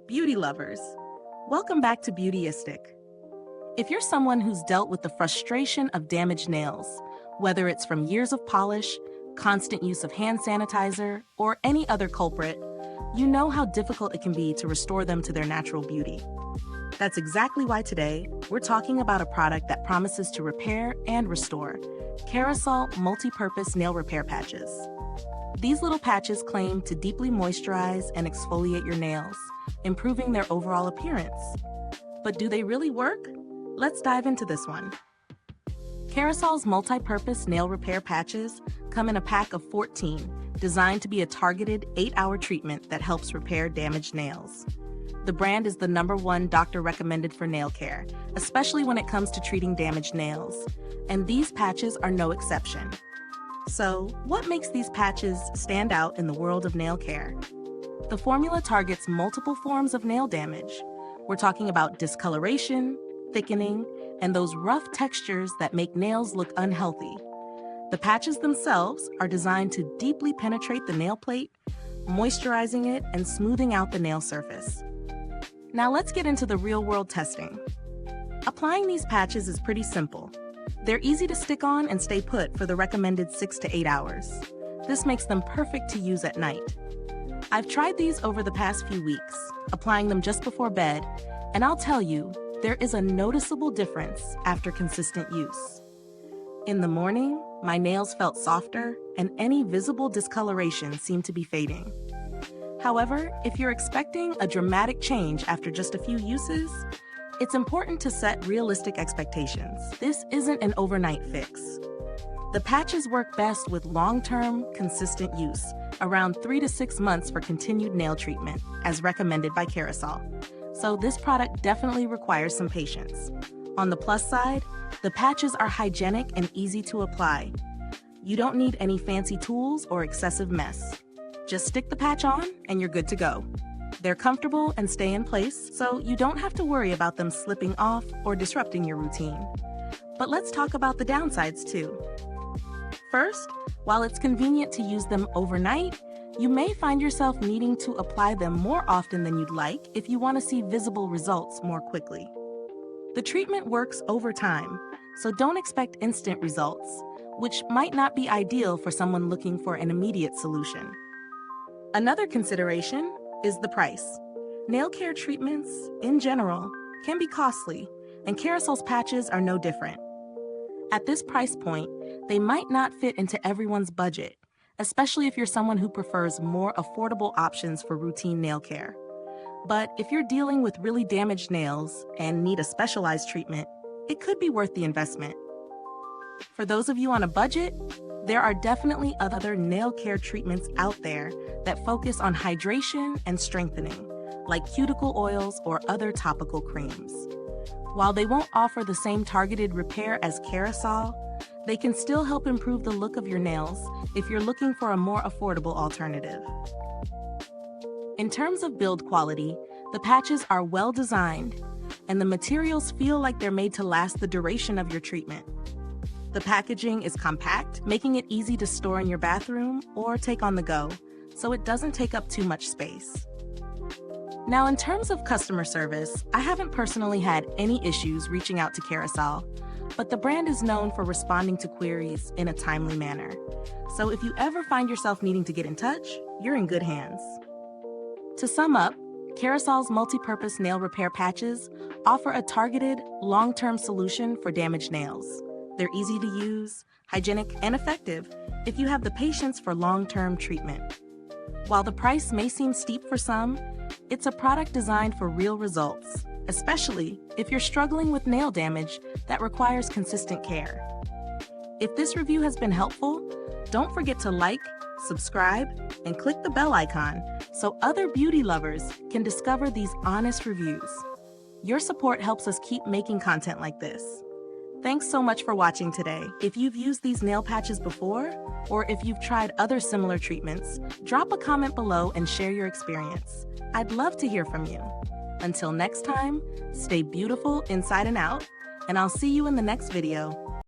Beauty lovers, welcome back to Beautyistic. If you're someone who's dealt with the frustration of damaged nails, whether it's from years of polish, constant use of hand sanitizer, or any other culprit, you know how difficult it can be to restore them to their natural beauty. That's exactly why today we're talking about a product that promises to repair and restore: Kerasal multi-purpose nail repair patches. These little patches claim to deeply moisturize and exfoliate your nails, improving their overall appearance. But do they really work? Let's dive into this one. Kerasal's multi-purpose nail repair patches come in a pack of 14, designed to be a targeted 8-hour treatment that helps repair damaged nails. The brand is the #1 doctor recommended for nail care, especially when it comes to treating damaged nails. And these patches are no exception. So, what makes these patches stand out in the world of nail care? The formula targets multiple forms of nail damage. We're talking about discoloration, thickening, and those rough textures that make nails look unhealthy. The patches themselves are designed to deeply penetrate the nail plate, moisturizing it and smoothing out the nail surface. Now let's get into the real-world testing. Applying these patches is pretty simple. They're easy to stick on and stay put for the recommended 6 to 8 hours. This makes them perfect to use at night. I've tried these over the past few weeks, applying them just before bed, and I'll tell you, there is a noticeable difference after consistent use. In the morning, my nails felt softer, and any visible discoloration seemed to be fading. However, if you're expecting a dramatic change after just a few uses, it's important to set realistic expectations. This isn't an overnight fix. The patches work best with long-term, consistent use, around 3 to 6 months for continued nail treatment, as recommended by Kerasal. So this product definitely requires some patience. On the plus side, the patches are hygienic and easy to apply. You don't need any fancy tools or excessive mess. Just stick the patch on and you're good to go. They're comfortable and stay in place, so you don't have to worry about them slipping off or disrupting your routine. But let's talk about the downsides too. First, while it's convenient to use them overnight, you may find yourself needing to apply them more often than you'd like if you want to see visible results more quickly. The treatment works over time, so don't expect instant results, which might not be ideal for someone looking for an immediate solution. Another consideration is the price. Nail care treatments, in general, can be costly, and Kerasal's patches are no different. At this price point, they might not fit into everyone's budget, especially if you're someone who prefers more affordable options for routine nail care. But if you're dealing with really damaged nails and need a specialized treatment, it could be worth the investment. For those of you on a budget, there are definitely other nail care treatments out there that focus on hydration and strengthening, like cuticle oils or other topical creams. While they won't offer the same targeted repair as Kerasal, they can still help improve the look of your nails if you're looking for a more affordable alternative. In terms of build quality, the patches are well designed, and the materials feel like they're made to last the duration of your treatment. The packaging is compact, making it easy to store in your bathroom or take on the go, so it doesn't take up too much space. Now, in terms of customer service, I haven't personally had any issues reaching out to Kerasal, but the brand is known for responding to queries in a timely manner. So if you ever find yourself needing to get in touch, you're in good hands. To sum up, Kerasal's multi-purpose nail repair patches offer a targeted, long-term solution for damaged nails. They're easy to use, hygienic, and effective if you have the patience for long-term treatment. While the price may seem steep for some, it's a product designed for real results, especially if you're struggling with nail damage that requires consistent care. If this review has been helpful, don't forget to like, subscribe, and click the bell icon so other beauty lovers can discover these honest reviews. Your support helps us keep making content like this. Thanks so much for watching today. If you've used these nail patches before, or if you've tried other similar treatments, drop a comment below and share your experience. I'd love to hear from you. Until next time, stay beautiful inside and out, and I'll see you in the next video.